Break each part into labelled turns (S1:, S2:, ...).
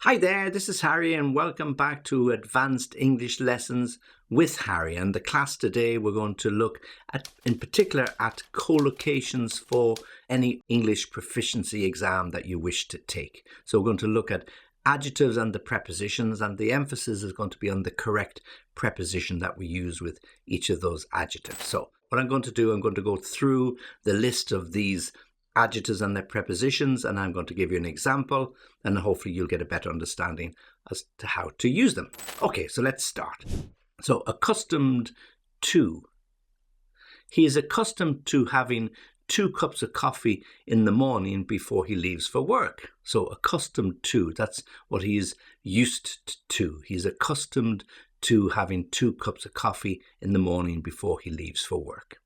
S1: Hi there, this is Harry and welcome back to Advanced English Lessons with Harry. And the class today we're going to look at, in particular, at collocations for any English proficiency exam that you wish to take. So we're going to look at adjectives and the prepositions, and the emphasis is going to be on the correct preposition that we use with each of those adjectives. So what I'm going to do, I'm going to go through the list of these adjectives and their prepositions, and I'm going to give you an example, and hopefully you'll get a better understanding as to how to use them. Okay, so let's start. So, accustomed to. He is accustomed to having 2 cups of coffee in the morning before he leaves for work. So, accustomed to, that's what he is used to. He's accustomed to having 2 cups of coffee in the morning before he leaves for work.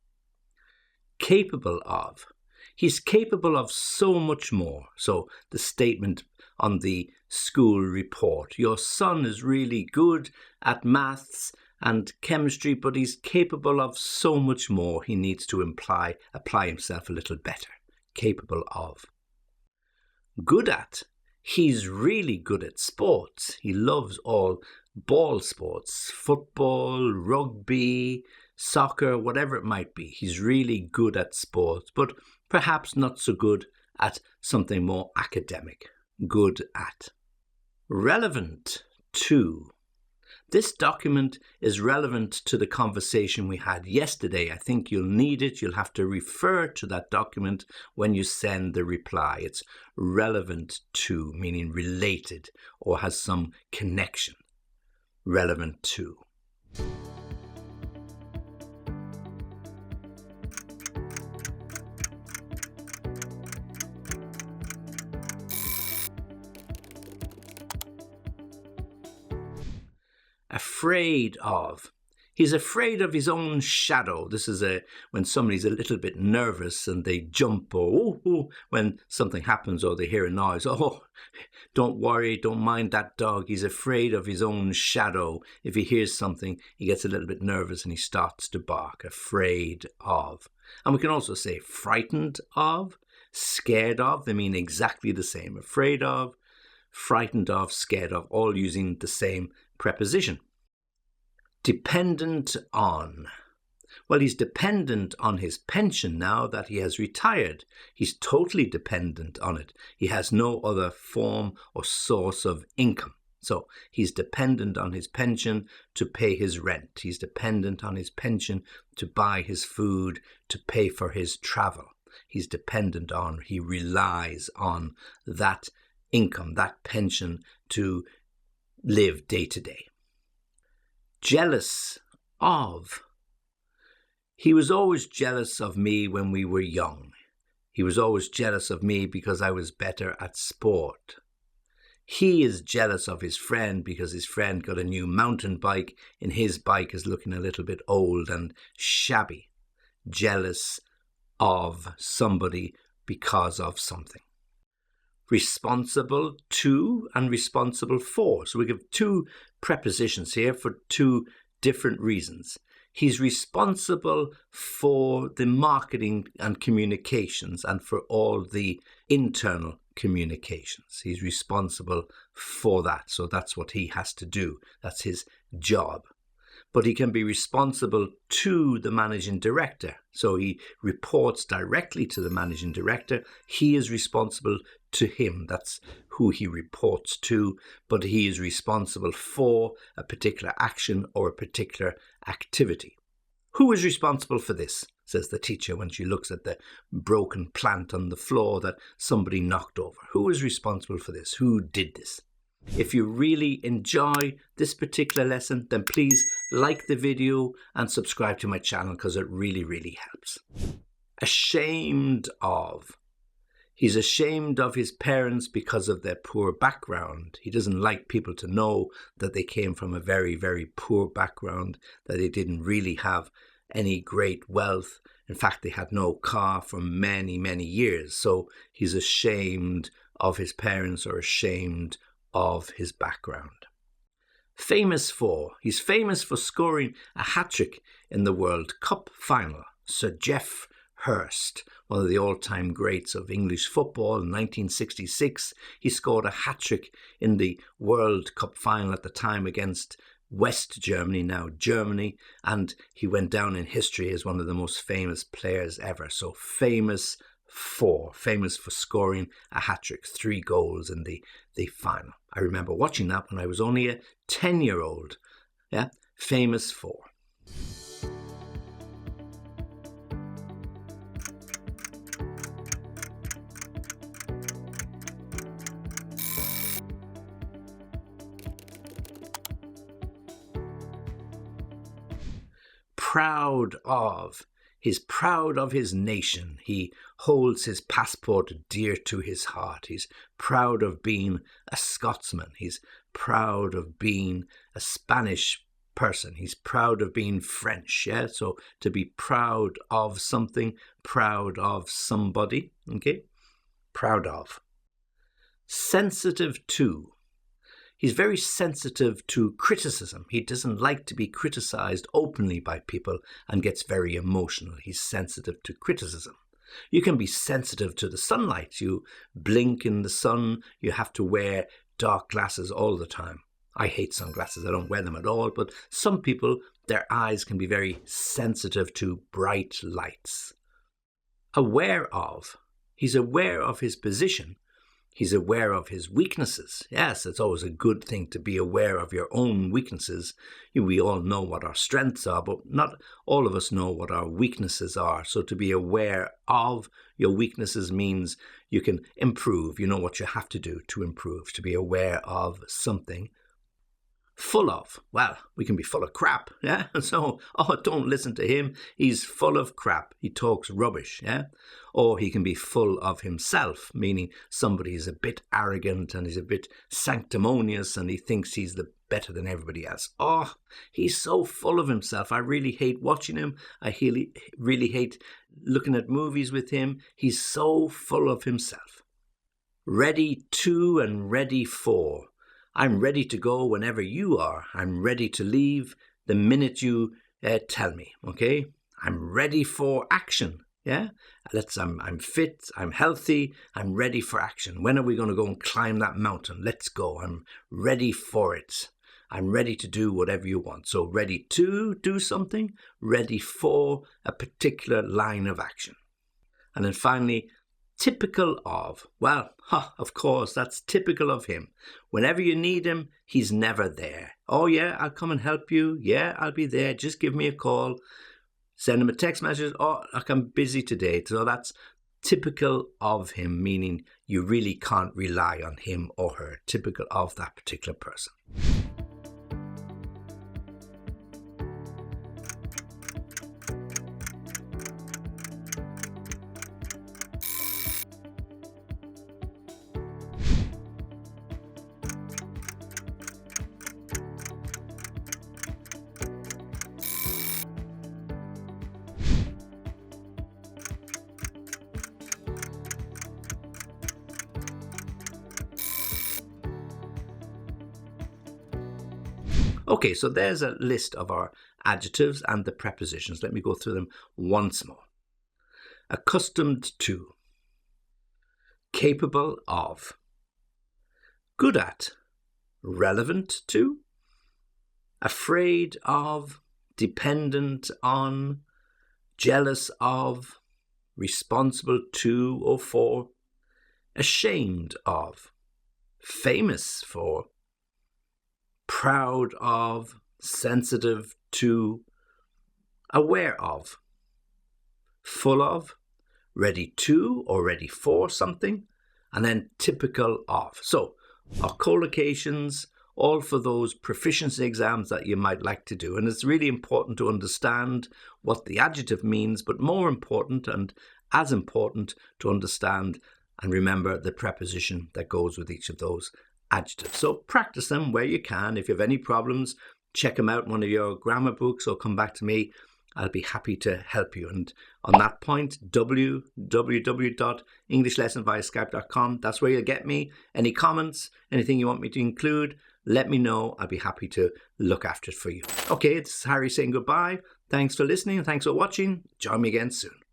S1: Capable of. He's capable of so much more. So the statement on the school report, your son is really good at maths and chemistry, but he's capable of so much more. He needs to apply himself a little better. Capable of. Good at. He's really good at sports. He loves all ball sports, football, rugby, soccer, whatever it might be. He's really good at sports, but perhaps not so good at something more academic. Good at. Relevant to. This document is relevant to the conversation we had yesterday. I think you'll need it. You'll have to refer to that document when you send the reply. It's relevant to, meaning related or has some connection. Relevant to. Afraid of. He's afraid of his own shadow. This is when somebody's a little bit nervous and they jump or when something happens or they hear a noise. Oh, don't worry, don't mind that dog. He's afraid of his own shadow. If he hears something, he gets a little bit nervous and he starts to bark. Afraid of. And we can also say frightened of, scared of. They mean exactly the same. Afraid of, frightened of, scared of, all using the same preposition. Dependent on. Well, he's dependent on his pension now that he has retired. He's totally dependent on it. He has no other form or source of income. So he's dependent on his pension to pay his rent. He's dependent on his pension to buy his food, to pay for his travel. He's dependent on, he relies on that income, that pension to live day to day. Jealous of. He was always jealous of me when we were young. He was always jealous of me because I was better at sport. He is jealous of his friend because his friend got a new mountain bike and his bike is looking a little bit old and shabby. Jealous of somebody because of something. Responsible to and responsible for. So we give 2 prepositions here for 2 different reasons. He's responsible for the marketing and communications and for all the internal communications. He's responsible for that. So that's what he has to do. That's his job. But he can be responsible to the managing director. So he reports directly to the managing director. He is responsible to him. That's who he reports to. But he is responsible for a particular action or a particular activity. Who is responsible for this? Says the teacher when she looks at the broken plant on the floor that somebody knocked over. Who is responsible for this? Who did this? If you really enjoy this particular lesson, then please like the video and subscribe to my channel because it really, really helps. Ashamed of. He's ashamed of his parents because of their poor background. He doesn't like people to know that they came from a very, very poor background, that they didn't really have any great wealth. In fact, they had no car for many, many years. So he's ashamed of his parents or ashamed of his background. Famous for. He's famous for scoring a hat-trick in the World Cup final. Sir Geoff Hurst, one of the all-time greats of English football. In 1966, he scored a hat-trick in the World Cup final at the time against West Germany, now Germany, and he went down in history as one of the most famous players ever. So famous for scoring a hat-trick, 3 goals in the final. I remember watching that when I was only a 10-year-old. Yeah, famous for. Proud of. He's proud of his nation. He holds his passport dear to his heart. He's proud of being a Scotsman. He's proud of being a Spanish person. He's proud of being French. Yeah, so to be proud of something, proud of somebody. Okay, proud of. Sensitive to. He's very sensitive to criticism. He doesn't like to be criticized openly by people and gets very emotional. He's sensitive to criticism. You can be sensitive to the sunlight. You blink in the sun. You have to wear dark glasses all the time. I hate sunglasses. I don't wear them at all. But some people, their eyes can be very sensitive to bright lights. Aware of. He's aware of his position. He's aware of his weaknesses. Yes, it's always a good thing to be aware of your own weaknesses. We all know what our strengths are, but not all of us know what our weaknesses are. So to be aware of your weaknesses means you can improve. You know what you have to do to improve, to be aware of something. Full of. Well, we can be full of crap, yeah? So, don't listen to him. He's full of crap. He talks rubbish, yeah? Or he can be full of himself, meaning somebody is a bit arrogant and he's a bit sanctimonious and he thinks he's better than everybody else. He's so full of himself. I really hate watching him. I really hate looking at movies with him. He's so full of himself. Ready to and ready for. I'm ready to go whenever you are. I'm ready to leave the minute you tell me, okay? I'm ready for action, yeah? I'm fit, I'm healthy, I'm ready for action. When are we going to go and climb that mountain? Let's go. I'm ready for it. I'm ready to do whatever you want. So ready to do something, ready for a particular line of action. And then finally, typical of. Well, of course, that's typical of him. Whenever you need him, he's never there. Oh yeah, I'll come and help you. Yeah, I'll be there. Just give me a call. Send him a text message. I'm busy today. So that's typical of him, meaning you really can't rely on him or her. Typical of that particular person. Okay, so there's a list of our adjectives and the prepositions. Let me go through them once more. Accustomed to, capable of, good at, relevant to, afraid of, dependent on, jealous of, responsible to or for, ashamed of, famous for, proud of, sensitive to, aware of, full of, ready to or ready for something, and then typical of. So our collocations, all for those proficiency exams that you might like to do. And it's really important to understand what the adjective means, but more important and as important to understand and remember the preposition that goes with each of those adjectives. So practice them where you can. If you have any problems, check them out in one of your grammar books or come back to me. I'll be happy to help you. And on that point, www.englishlessonviaskype.com. That's where you'll get me. Any comments, anything you want me to include, let me know. I'll be happy to look after it for you. Okay, it's Harry saying goodbye. Thanks for listening and thanks for watching. Join me again soon.